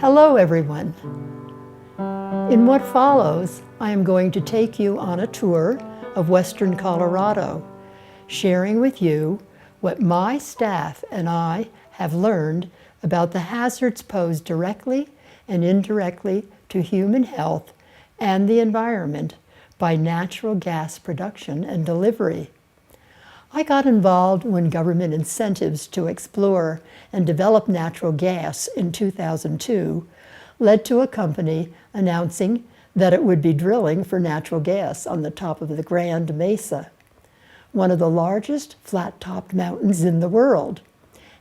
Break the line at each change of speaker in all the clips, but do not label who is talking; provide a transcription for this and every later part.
Hello everyone. In what follows, I am going to take you on a tour of western Colorado, sharing with you what my staff and I have learned about the hazards posed directly and indirectly to human health and the environment by natural gas production and delivery. I got involved when government incentives to explore and develop natural gas in 2002 led to a company announcing that it would be drilling for natural gas on the top of the Grand Mesa, one of the largest flat-topped mountains in the world,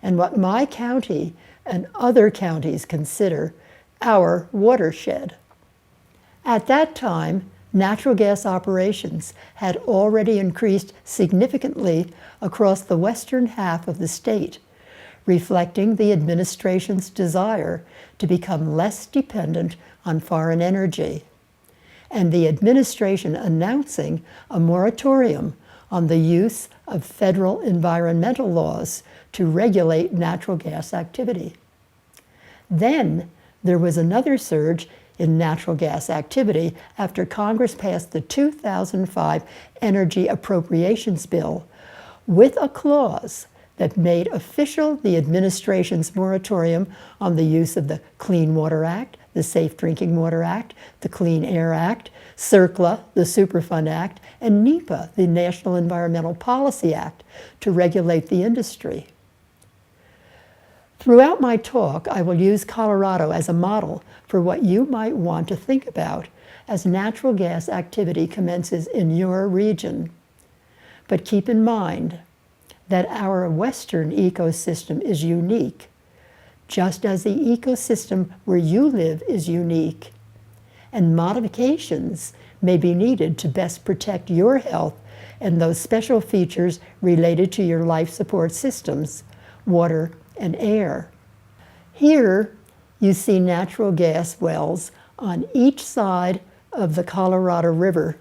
and what my county and other counties consider our watershed. At that time, natural gas operations had already increased significantly across the western half of the state, reflecting the administration's desire to become less dependent on foreign energy, and the administration announcing a moratorium on the use of federal environmental laws to regulate natural gas activity. Then there was another surge in natural gas activity after Congress passed the 2005 Energy Appropriations Bill with a clause that made official the administration's moratorium on the use of the Clean Water Act, the Safe Drinking Water Act, the Clean Air Act, CERCLA, the Superfund Act, and NEPA, the National Environmental Policy Act, to regulate the industry. Throughout my talk, I will use Colorado as a model for what you might want to think about as natural gas activity commences in your region. But keep in mind that our western ecosystem is unique, just as the ecosystem where you live is unique, and modifications may be needed to best protect your health and those special features related to your life support systems, water, and air. Here you see natural gas wells on each side of the Colorado River,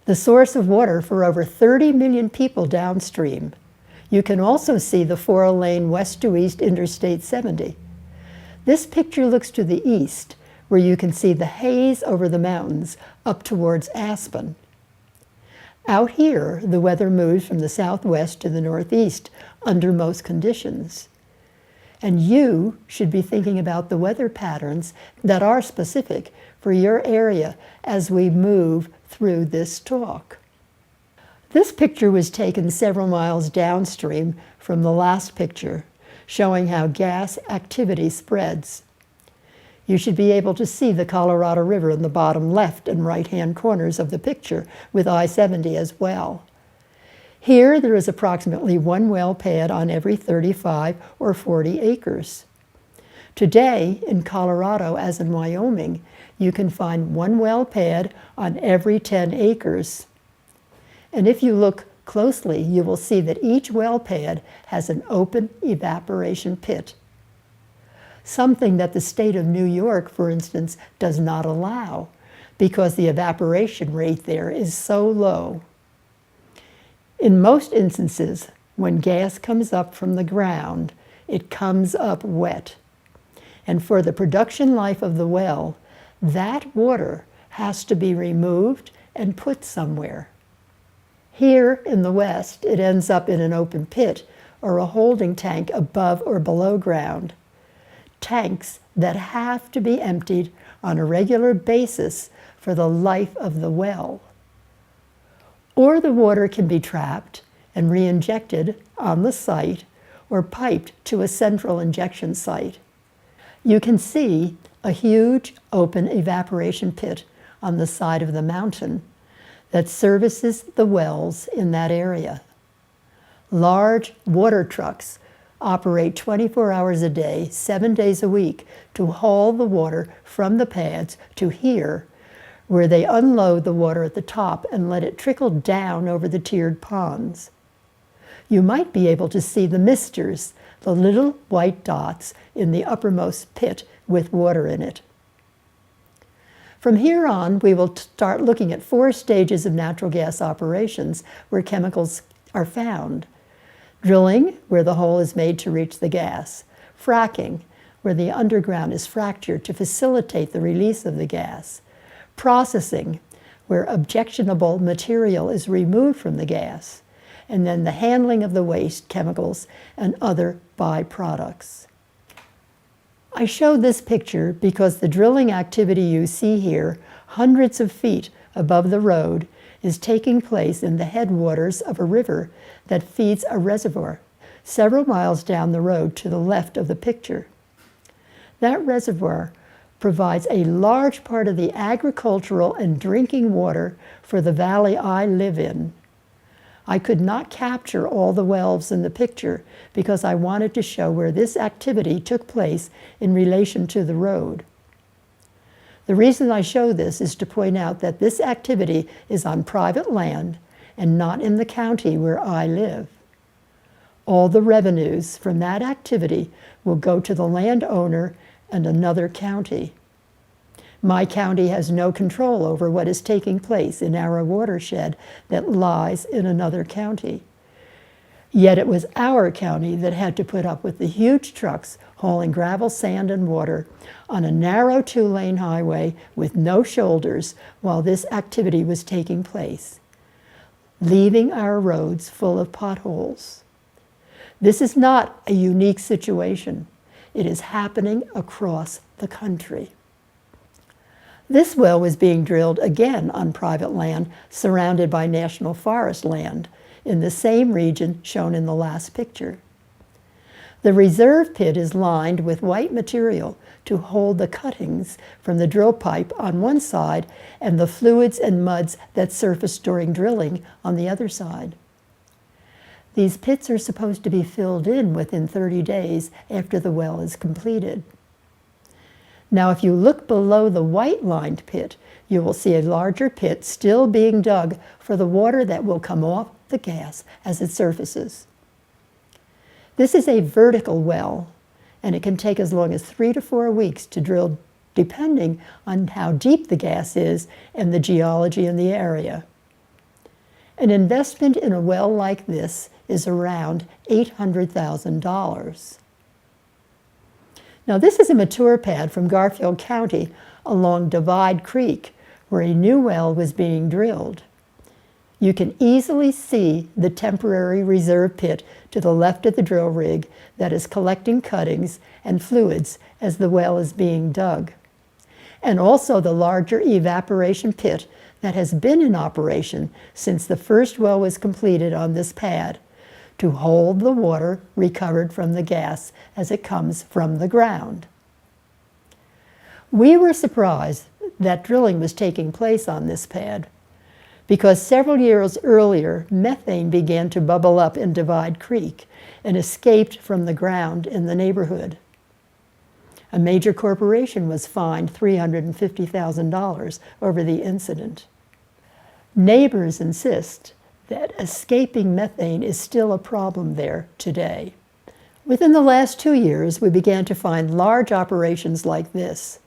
the source of water for over 30 million people downstream. You can also see the 4-lane west to east Interstate 70. This picture looks to the east, where you can see the haze over the mountains up towards Aspen. Out here, the weather moves from the southwest to the northeast under most conditions. And you should be thinking about the weather patterns that are specific for your area as we move through this talk. This picture was taken several miles downstream from the last picture, showing how gas activity spreads. You should be able to see the Colorado River in the bottom left and right-hand corners of the picture, with I-70 as well. Here, there is approximately one well pad on every 35 or 40 acres. Today, in Colorado, as in Wyoming, you can find one well pad on every 10 acres. And if you look closely, you will see that each well pad has an open evaporation pit, something that the state of New York, for instance, does not allow because the evaporation rate there is so low. In most instances, when gas comes up from the ground, it comes up wet. And for the production life of the well, that water has to be removed and put somewhere. Here in the west, it ends up in an open pit or a holding tank above or below ground. Tanks that have to be emptied on a regular basis for the life of the well. Or the water can be trapped and re-injected on the site or piped to a central injection site. You can see a huge open evaporation pit on the side of the mountain that services the wells in that area. Large water trucks operate 24 hours a day, 7 days a week to haul the water from the pads to here, where they unload the water at the top and let it trickle down over the tiered ponds. You might be able to see the misters, the little white dots in the uppermost pit with water in it. From here on, we will start looking at 4 stages of natural gas operations where chemicals are found. Drilling, where the hole is made to reach the gas. Fracking, where the underground is fractured to facilitate the release of the gas. Processing, where objectionable material is removed from the gas. And then the handling of the waste, chemicals, and other byproducts. I show this picture because the drilling activity you see here, hundreds of feet above the road, is taking place in the headwaters of a river that feeds a reservoir several miles down the road to the left of the picture. That reservoir provides a large part of the agricultural and drinking water for the valley I live in. I could not capture all the wells in the picture because I wanted to show where this activity took place in relation to the road. The reason I show this is to point out that this activity is on private land and not in the county where I live. All the revenues from that activity will go to the landowner and another county. My county has no control over what is taking place in our watershed that lies in another county. Yet it was our county that had to put up with the huge trucks hauling gravel, sand, and water on a narrow two-lane highway with no shoulders while this activity was taking place, leaving our roads full of potholes. This is not a unique situation. It is happening across the country. This well was being drilled again on private land surrounded by national forest land in the same region shown in the last picture. The reserve pit is lined with white material to hold the cuttings from the drill pipe on one side and the fluids and muds that surface during drilling on the other side. These pits are supposed to be filled in within 30 days after the well is completed. Now, if you look below the white-lined pit, you will see a larger pit still being dug for the water that will come off the gas as it surfaces. This is a vertical well, and it can take as long as 3 to 4 weeks to drill, depending on how deep the gas is and the geology in the area. An investment in a well like this is around $800,000. Now, this is a mature pad from Garfield County along Divide Creek, where a new well was being drilled. You can easily see the temporary reserve pit to the left of the drill rig that is collecting cuttings and fluids as the well is being dug, and also the larger evaporation pit that has been in operation since the first well was completed on this pad, to hold the water recovered from the gas as it comes from the ground. We were surprised that drilling was taking place on this pad because several years earlier, methane began to bubble up in Divide Creek and escaped from the ground in the neighborhood. A major corporation was fined $350,000 over the incident. Neighbors insist that escaping methane is still a problem there today. Within the last 2 years, we began to find large operations like this.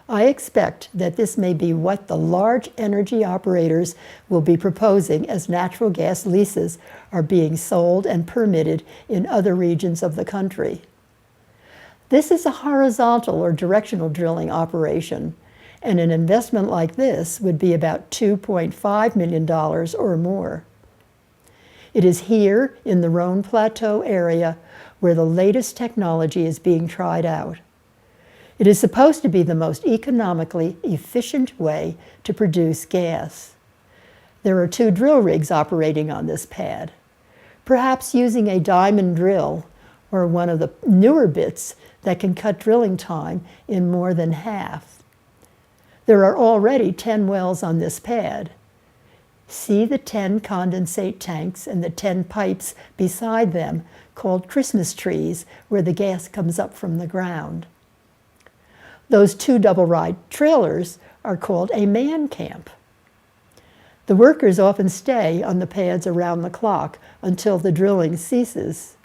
I expect that this may be what the large energy operators will be proposing as natural gas leases are being sold and permitted in other regions of the country. This is a horizontal or directional drilling operation, and an investment like this would be about $2.5 million or more. It is here in the Rhone Plateau area where the latest technology is being tried out. It is supposed to be the most economically efficient way to produce gas. There are 2 drill rigs operating on this pad, perhaps using a diamond drill or one of the newer bits that can cut drilling time in more than half. There are already 10 wells on this pad. See the 10 condensate tanks and the 10 pipes beside them called Christmas trees where the gas comes up from the ground. Those 2 double-ride trailers are called a man camp. The workers often stay on the pads around the clock until the drilling ceases.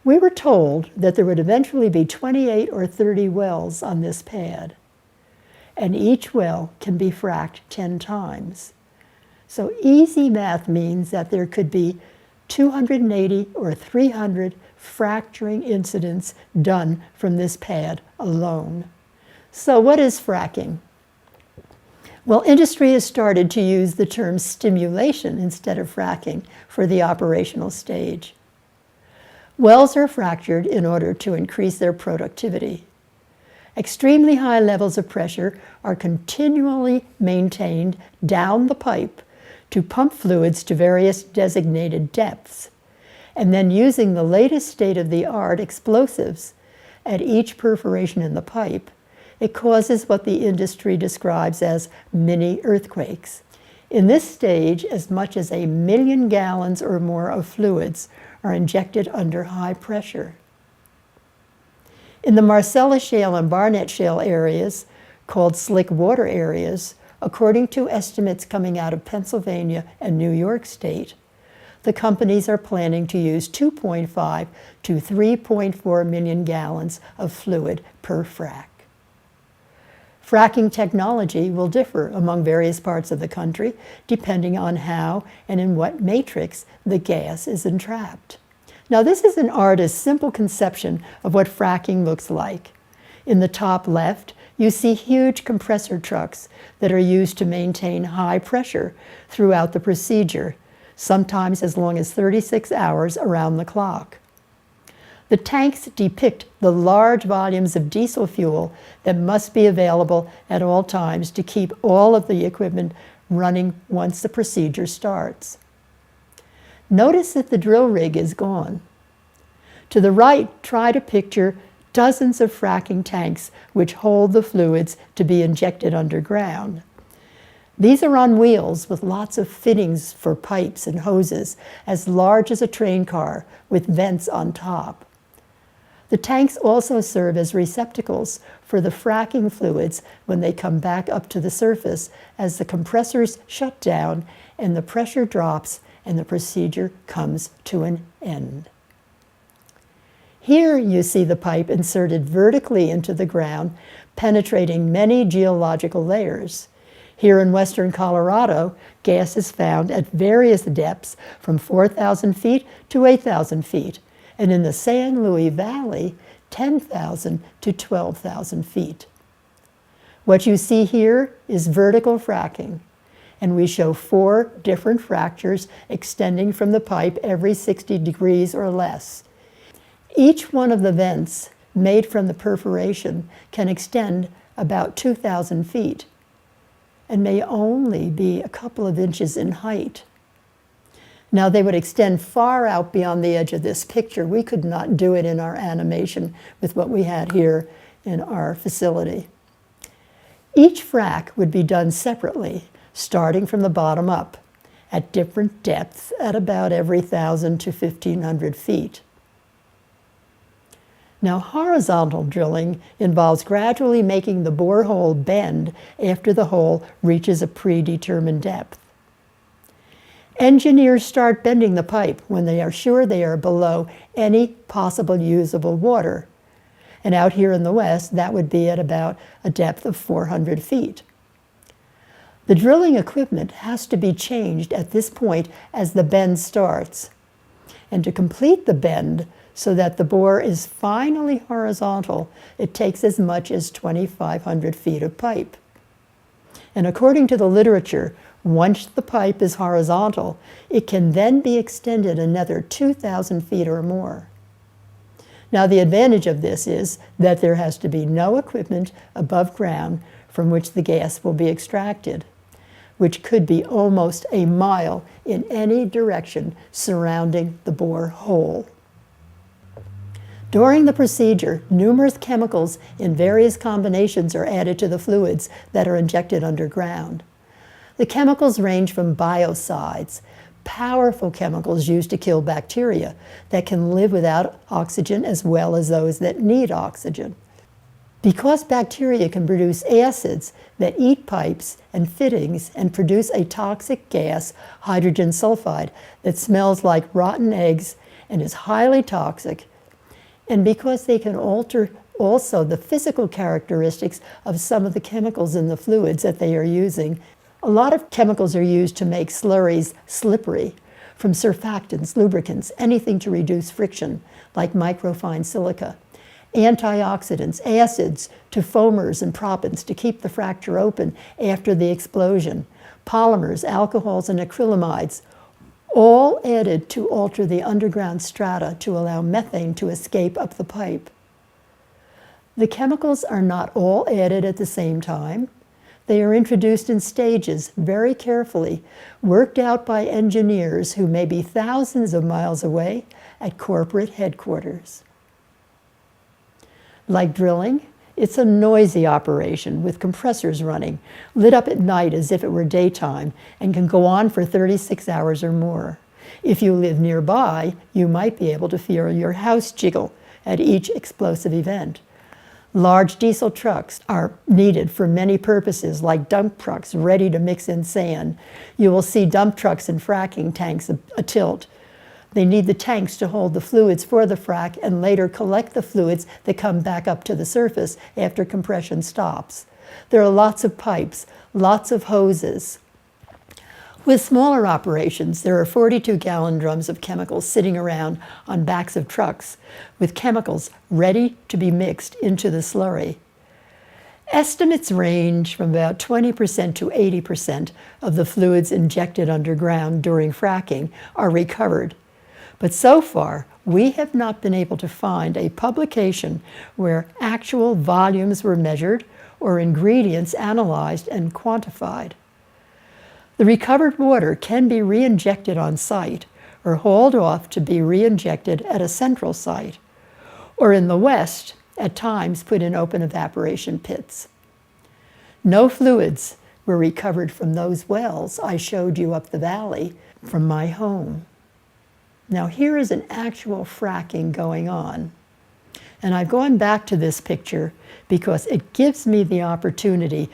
We were told that there would eventually be 28 or 30 wells on this pad, and each well can be fracked 10 times. So easy math means that there could be 280 or 300 fracturing incidents done from this pad alone. So what is fracking? Well, industry has started to use the term stimulation instead of fracking for the operational stage. Wells are fractured in order to increase their productivity. Extremely high levels of pressure are continually maintained down the pipe to pump fluids to various designated depths, and then using the latest state-of-the-art explosives at each perforation in the pipe, it causes what the industry describes as mini earthquakes. In this stage, as much as 1 million gallons or more of fluids are injected under high pressure. In the Marcellus Shale and Barnett Shale areas, called slick water areas, according to estimates coming out of Pennsylvania and New York State, the companies are planning to use 2.5 to 3.4 million gallons of fluid per frac. Fracking technology will differ among various parts of the country, depending on how and in what matrix the gas is entrapped. Now, this is an artist's simple conception of what fracking looks like. In the top left, you see huge compressor trucks that are used to maintain high pressure throughout the procedure, sometimes as long as 36 hours around the clock. The tanks depict the large volumes of diesel fuel that must be available at all times to keep all of the equipment running once the procedure starts. Notice that the drill rig is gone. To the right, try to picture dozens of fracking tanks which hold the fluids to be injected underground. These are on wheels with lots of fittings for pipes and hoses as large as a train car with vents on top. The tanks also serve as receptacles for the fracking fluids when they come back up to the surface as the compressors shut down and the pressure drops and the procedure comes to an end. Here you see the pipe inserted vertically into the ground, penetrating many geological layers. Here in western Colorado, gas is found at various depths from 4,000 feet to 8,000 feet, and in the San Luis Valley, 10,000 to 12,000 feet. What you see here is vertical fracking, and we show 4 different fractures extending from the pipe every 60 degrees or less. Each one of the vents made from the perforation can extend about 2,000 feet and may only be a couple of inches in height. Now, they would extend far out beyond the edge of this picture. We could not do it in our animation with what we had here in our facility. Each frac would be done separately, starting from the bottom up, at different depths at about every 1,000 to 1,500 feet. Now, horizontal drilling involves gradually making the borehole bend after the hole reaches a predetermined depth. Engineers start bending the pipe when they are sure they are below any possible usable water. And out here in the west, that would be at about a depth of 400 feet. The drilling equipment has to be changed at this point as the bend starts. And to complete the bend so that the bore is finally horizontal, it takes as much as 2,500 feet of pipe. And according to the literature, once the pipe is horizontal, it can then be extended another 2,000 feet or more. Now, the advantage of this is that there has to be no equipment above ground from which the gas will be extracted, which could be almost a mile in any direction surrounding the bore hole. During the procedure, numerous chemicals in various combinations are added to the fluids that are injected underground. The chemicals range from biocides, powerful chemicals used to kill bacteria that can live without oxygen, as well as those that need oxygen. Because bacteria can produce acids that eat pipes and fittings and produce a toxic gas, hydrogen sulfide, that smells like rotten eggs and is highly toxic, and because they can alter also the physical characteristics of some of the chemicals in the fluids that they are using. A lot of chemicals are used to make slurries slippery. from surfactants, lubricants, anything to reduce friction, like microfine silica, antioxidants, acids, to foamers and proppants to keep the fracture open after the explosion, polymers, alcohols, and acrylamides, all added to alter the underground strata to allow methane to escape up the pipe. The chemicals are not all added at the same time. They are introduced in stages, very carefully, worked out by engineers who may be thousands of miles away at corporate headquarters. Like drilling, it's a noisy operation with compressors running, lit up at night as if it were daytime, and can go on for 36 hours or more. If you live nearby, you might be able to feel your house jiggle at each explosive event. Large diesel trucks are needed for many purposes, like dump trucks ready to mix in sand. You will see dump trucks and fracking tanks atilt. They need the tanks to hold the fluids for the frac and later collect the fluids that come back up to the surface after compression stops. There are lots of pipes, lots of hoses. With smaller operations, there are 42-gallon drums of chemicals sitting around on backs of trucks with chemicals ready to be mixed into the slurry. Estimates range from about 20% to 80% of the fluids injected underground during fracking are recovered. But so far, we have not been able to find a publication where actual volumes were measured or ingredients analyzed and quantified. The recovered water can be re-injected on site or hauled off to be re-injected at a central site, or in the West, at times put in open evaporation pits. No fluids were recovered from those wells I showed you up the valley from my home. Now here is an actual fracking going on. And I've gone back to this picture because it gives me the opportunity